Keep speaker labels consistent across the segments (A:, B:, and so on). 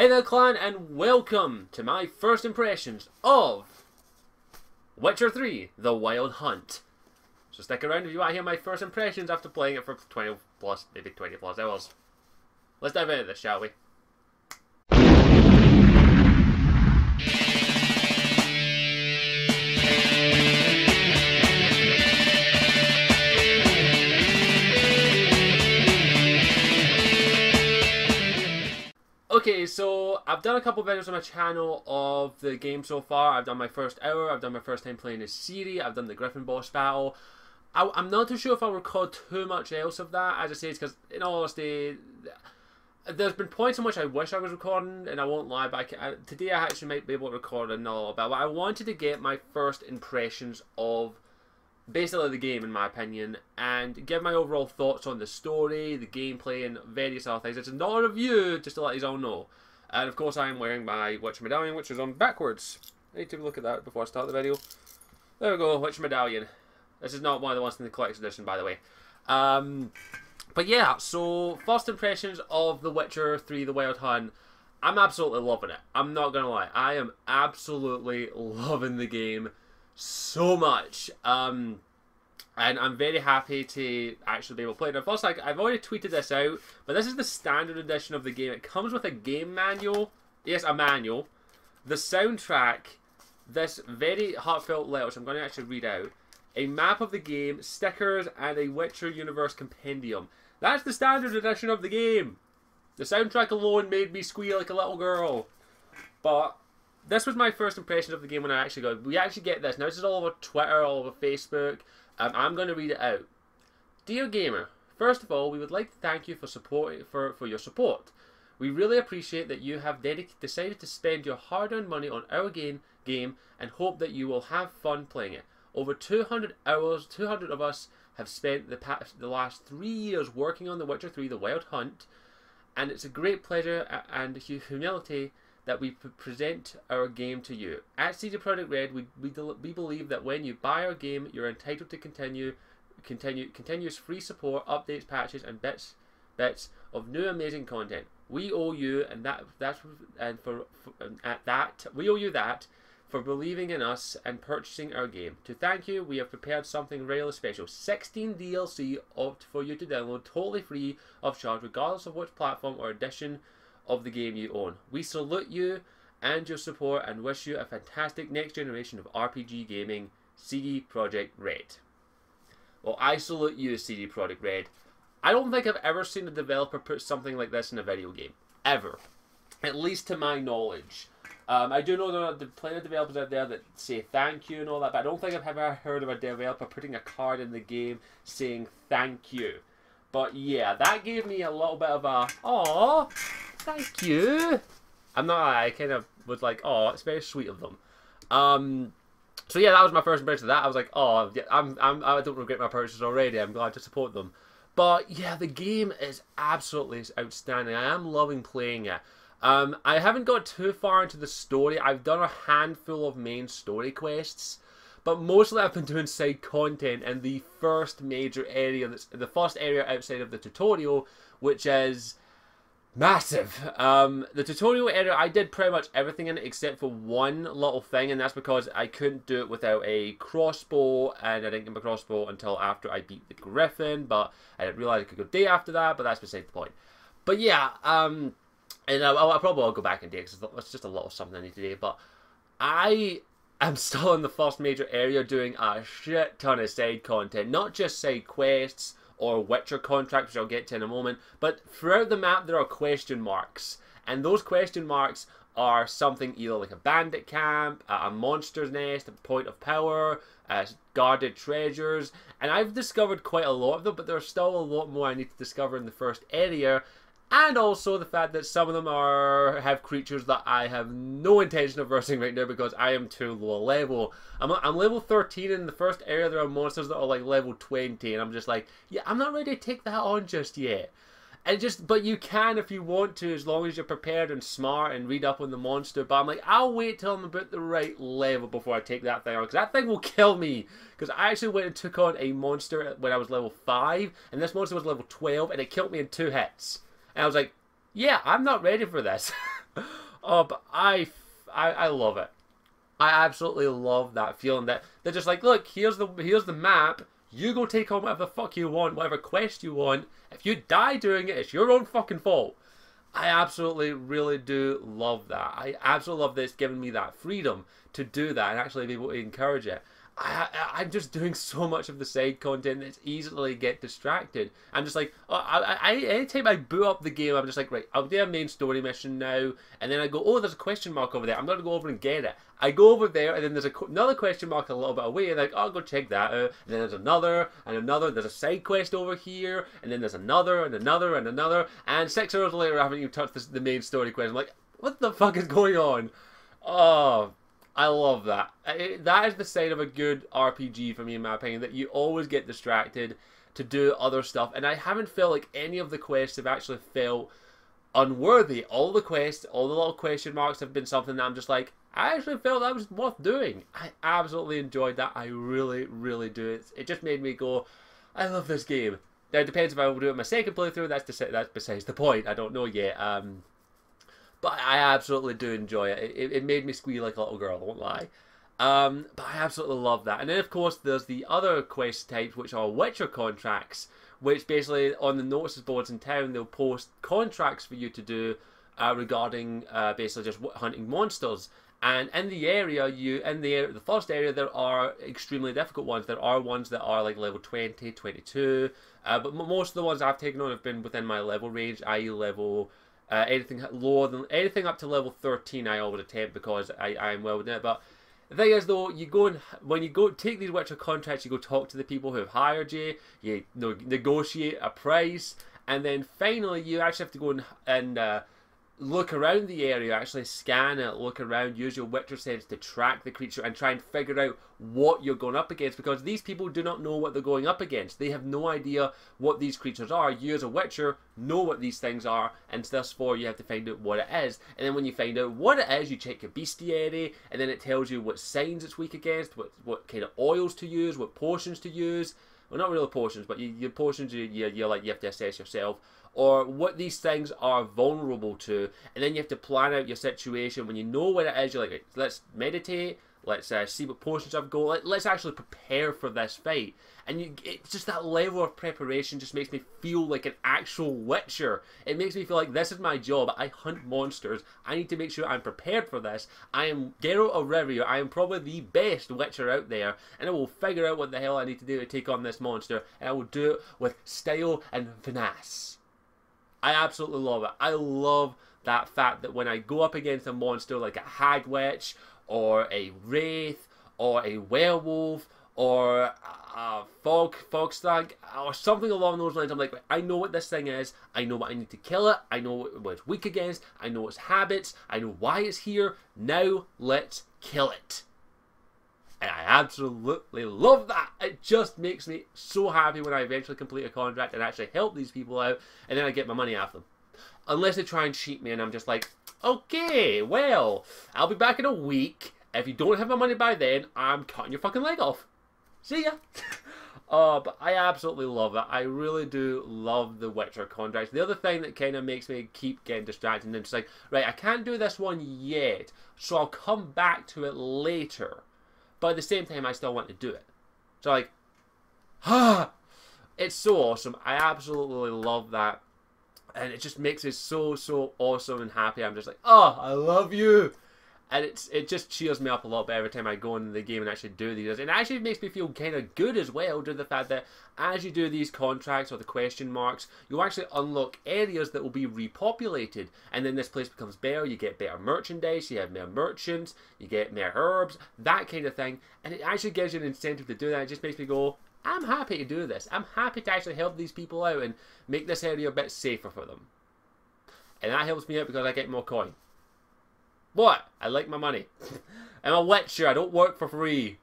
A: Hey there clan, and welcome to my first impressions of Witcher 3, The Wild Hunt. So stick around if you want to hear my first impressions after playing it for 20 plus, maybe 20 plus hours. Let's dive into this, shall we? Okay, so I've done a couple of videos on my channel of the game so far. I've done my first hour, I've done my first time playing this series, I've done the Griffin boss battle. I'm not too sure if I'll record too much else of that, as I say, because in all honesty, there's been points in which I wish I was recording, and I won't lie, but today I actually might be able to record another little bit. But I wanted to get my first impressions of basically the game, in my opinion, and give my overall thoughts on the story, the gameplay, and various other things. It's not a review, just to let you all know. And of course I am wearing my Witcher medallion, which is on backwards. I need to look at that before I start the video. There we go, Witcher medallion. This is not one of the ones in the collector's edition, by the way. But yeah, so first impressions of The Witcher 3 The Wild Hunt. I'm absolutely loving it. I'm not going to lie. I am absolutely loving the game so much. And I'm very happy to actually be able to play it. Now, first, I've already tweeted this out, but this is the standard edition of the game. It comes with a game manual. Yes, a manual. The soundtrack, this very heartfelt letter, which I'm going to actually read out. A map of the game, stickers, and a Witcher Universe compendium. That's the standard edition of the game. The soundtrack alone made me squeal like a little girl. But this was my first impression of the game when I actually got it. We actually get this. Now this is all over Twitter, all over Facebook. I'm going to read it out. Dear Gamer, first of all, we would like to thank you for your support. We really appreciate that you have decided to spend your hard-earned money on our game and hope that you will have fun playing it. Over 200 hours, 200 of us have spent the last 3 years working on The Witcher 3 The Wild Hunt, and it's a great pleasure and humility that we present our game to you. At CD Projekt Red, we believe that when you buy our game, you're entitled to continuous free support, updates, patches, and bits of new amazing content. We owe you, we owe you that for believing in us and purchasing our game. To thank you, we have prepared something really special. 16 DLC for you to download totally free of charge, regardless of which platform or edition of the game you own. We salute you and your support and wish you a fantastic next generation of RPG gaming. CD Projekt Red. Well, I salute you, CD Projekt Red. I don't think I've ever seen a developer put something like this in a video game. Ever. At least to my knowledge. I do know there are plenty of developers out there that say thank you and all that, but I don't think I've ever heard of a developer putting a card in the game saying thank you. But yeah, that gave me a little bit of a, aww, thank you. I kind of was like, oh, it's very sweet of them. So yeah, that was my first impression of that. I was like, oh, yeah, I don't regret my purchase already. I'm glad to support them. But yeah, the game is absolutely outstanding. I am loving playing it. I haven't got too far into the story. I've done a handful of main story quests, but mostly I've been doing side content in the first major area, the first area outside of the tutorial, which is massive. The tutorial area, I did pretty much everything in it except for one little thing, and that's because I couldn't do it without a crossbow, and I didn't get my crossbow until after I beat the Griffin, but I didn't realize I could go day after that, but that's beside the point. But yeah, and I probably will go back and do it because it's just a little something I need to do, but I am still in the first major area doing a shit ton of side content, not just side quests or Witcher contracts, which I'll get to in a moment, but throughout the map there are question marks, and those question marks are something either like a bandit camp, a monster's nest, a point of power, guarded treasures, and I've discovered quite a lot of them, but there's still a lot more I need to discover in the first area. And also the fact that some of them have creatures that I have no intention of versing right now because I am too low a level. I'm level 13 in the first area. There are monsters that are like level 20, and I'm just like, yeah, I'm not ready to take that on just yet. But you can if you want to, as long as you're prepared and smart and read up on the monster. But I'm like, I'll wait till I'm about the right level before I take that thing on, because that thing will kill me. Because I actually went and took on a monster when I was level 5, and this monster was level 12, and it killed me in 2 hits. And I was like, yeah, I'm not ready for this. Oh, but I love it. I absolutely love that feeling that they're just like, look, here's the map. You go take on whatever the fuck you want, whatever quest you want. If you die doing it, it's your own fucking fault. I absolutely really do love that. I absolutely love this giving me that freedom to do that and actually be able to encourage it. I'm just doing so much of the side content that's easily get distracted. I'm just like, anytime I boot up the game, I'm just like, right, I'll do a main story mission now, and then I go, oh, there's a question mark over there. I'm going to go over and get it. I go over there, and then there's another question mark a little bit away, and like, oh, I'll go check that out. And then there's another, and another. There's a side quest over here, and then there's another, and another, and another. And 6 hours later, I haven't even touched the main story quest. I'm like, what the fuck is going on? Oh, I love that. That is the sign of a good RPG for me, in my opinion, that you always get distracted to do other stuff. And I haven't felt like any of the quests have actually felt unworthy. All the quests, all the little question marks have been something that I'm just like, I actually felt that was worth doing. I absolutely enjoyed that. I really, really do. It just made me go, I love this game. Now, it depends if I will do it my second playthrough. That's besides the point. I don't know yet. But I absolutely do enjoy it. It made me squeal like a little girl, I won't lie. But I absolutely love that. And then, of course, there's the other quest types, which are Witcher contracts, which basically, on the notices boards in town, they'll post contracts for you to do regarding basically just hunting monsters. And in the area, the first area, there are extremely difficult ones. There are ones that are like level 20, 22. But most of the ones I've taken on have been within my level range, i.e. level... anything up to level 13 I always attempt because I'm well within it. But the thing is though, when you go take these Witcher contracts, you go talk to the people who have hired you, you negotiate a price, and then finally you actually have to go and look around the area, actually scan it, look around, use your Witcher sense to track the creature and try and figure out what you're going up against, because these people do not know what they're going up against. They have no idea what these creatures are. You as a Witcher know what these things are, and therefore you have to find out what it is. And then when you find out what it is, you check your bestiary, and then it tells you what signs it's weak against, what kind of oils to use, what potions to use. Well, not really potions, but your potions you have to assess yourself. Or what these things are vulnerable to, and then you have to plan out your situation. When you know what it is, you're like, let's meditate, let's see what potions I've got, let's actually prepare for this fight. And it's just that level of preparation just makes me feel like an actual Witcher. It makes me feel like this is my job. I hunt monsters. I need to make sure I'm prepared for this. I am Geralt of Rivia. I am probably the best Witcher out there, and I will figure out what the hell I need to do to take on this monster, and I will do it with style and finesse. I absolutely love it. I love that fact that when I go up against a monster like a hag witch, or a wraith, or a werewolf, or a fog stag, or something along those lines, I'm like, I know what this thing is, I know what I need to kill it, I know what it's weak against, I know its habits, I know why it's here, now let's kill it. And I absolutely love that. It just makes me so happy when I eventually complete a contract and actually help these people out, and then I get my money off them. Unless they try and cheat me and I'm just like, okay, well, I'll be back in a week. If you don't have my money by then, I'm cutting your fucking leg off. See ya. But I absolutely love it. I really do love the Witcher contracts. The other thing that kind of makes me keep getting distracted, and it's like, right, I can't do this one yet, so I'll come back to it later. But at the same time, I still want to do it. So like, it's so awesome. I absolutely love that. And it just makes me so, so awesome and happy. I'm just like, oh, I love you. And it just cheers me up a lot bit every time I go into the game and actually do these. And it actually makes me feel kind of good as well, due to the fact that as you do these contracts or the question marks, you'll actually unlock areas that will be repopulated. And then this place becomes better, you get better merchandise, you have more merchants, you get more herbs, that kind of thing. And it actually gives you an incentive to do that. It just makes me go, I'm happy to do this. I'm happy to actually help these people out and make this area a bit safer for them. And that helps me out because I get more coin. What? I like my money. I'm a Witcher. I don't work for free.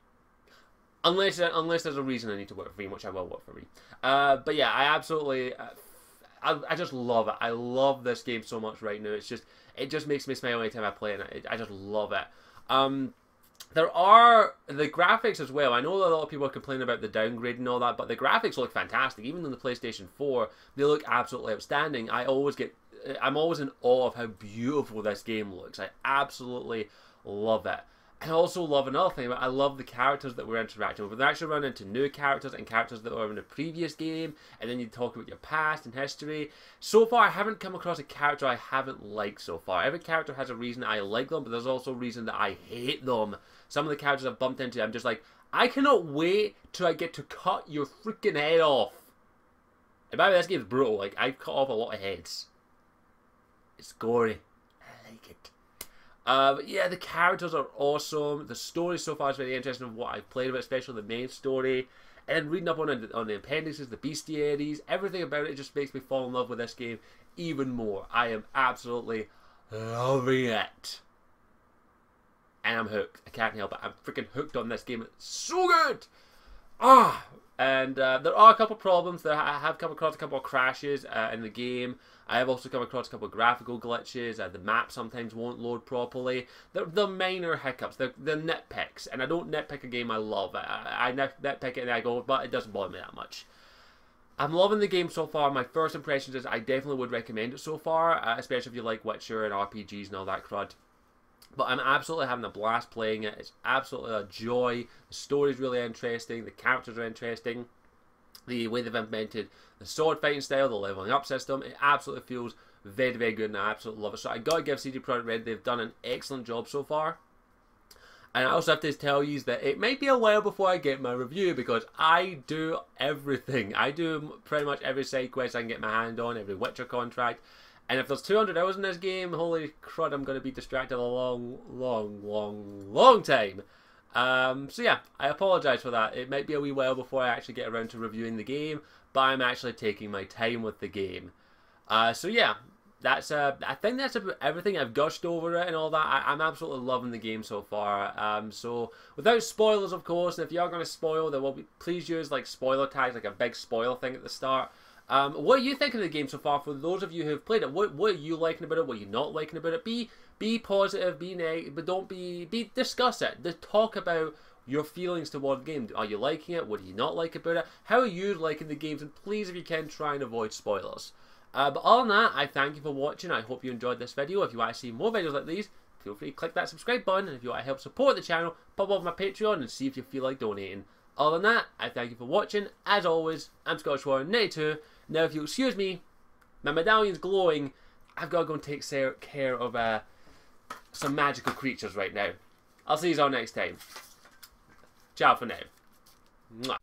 A: Unless there's a reason I need to work for free, which I will work for free. But yeah, I absolutely... I just love it. I love this game so much right now. It just makes me smile anytime I play it. I just love it. There are the graphics as well. I know that a lot of people are complaining about the downgrade and all that, but the graphics look fantastic. Even on the PlayStation 4, they look absolutely outstanding. I always get I'm always in awe of how beautiful this game looks. I absolutely love it. And I also love another thing, I love the characters that we're interacting with. We're actually running into new characters and characters that were in the previous game, and then you talk about your past and history. So far, I haven't come across a character I haven't liked so far. Every character has a reason I like them, but there's also a reason that I hate them. Some of the characters I've bumped into, I'm just like, I cannot wait till I get to cut your freaking head off. And by the way, this game's brutal. Like, I've cut off a lot of heads. It's gory. I like it. But yeah, the characters are awesome. The story so far is very interesting of what I've played with, especially the main story. And reading up on the appendices, the bestiaries, everything about it just makes me fall in love with this game even more. I am absolutely loving it. And I'm hooked. I can't help it. I'm freaking hooked on this game. It's so good! And there are a couple of problems. I have come across a couple of crashes in the game. I have also come across a couple of graphical glitches. The map sometimes won't load properly. They're minor hiccups. They're nitpicks. And I don't nitpick a game I love. I nitpick it and I go, but it doesn't bother me that much. I'm loving the game so far. My first impressions is I definitely would recommend it so far, especially if you like Witcher and RPGs and all that crud. But I'm absolutely having a blast playing it. It's absolutely a joy. The story's really interesting. The characters are interesting. The way they've implemented the sword fighting style, the leveling up system, it absolutely feels very, very good, and I absolutely love it. So I gotta give CD Projekt Red, they've done an excellent job so far. And I also have to tell you that it might be a while before I get my review, because I do everything. I do pretty much every side quest I can get my hand on, every Witcher contract. And if there's 200 hours in this game, holy crud, I'm going to be distracted a long, long, long, long time. So yeah, I apologise for that. It might be a wee while before I actually get around to reviewing the game, but I'm actually taking my time with the game. So yeah, that's I think that's about everything. I've gushed over it and all that. I'm absolutely loving the game so far. So without spoilers, of course, and if you are going to spoil, there will be, please use like spoiler tags, like a big spoiler thing at the start. What are you thinking of the game so far? For those of you who have played it, what are you liking about it? What are you not liking about it? Be positive, be negative, but don't discuss it. Talk about your feelings toward the game. Are you liking it? What do you not like about it? How are you liking the games? And please, if you can, try and avoid spoilers. But other than that, I thank you for watching. I hope you enjoyed this video. If you want to see more videos like these, feel free to click that subscribe button. And if you want to help support the channel, pop over my Patreon and see if you feel like donating. Other than that, I thank you for watching. As always, I'm Scottish Warrior 92. Now, if you'll excuse me, my medallion's glowing. I've got to go and take care of some magical creatures right now. I'll see you all next time. Ciao for now. Mwah.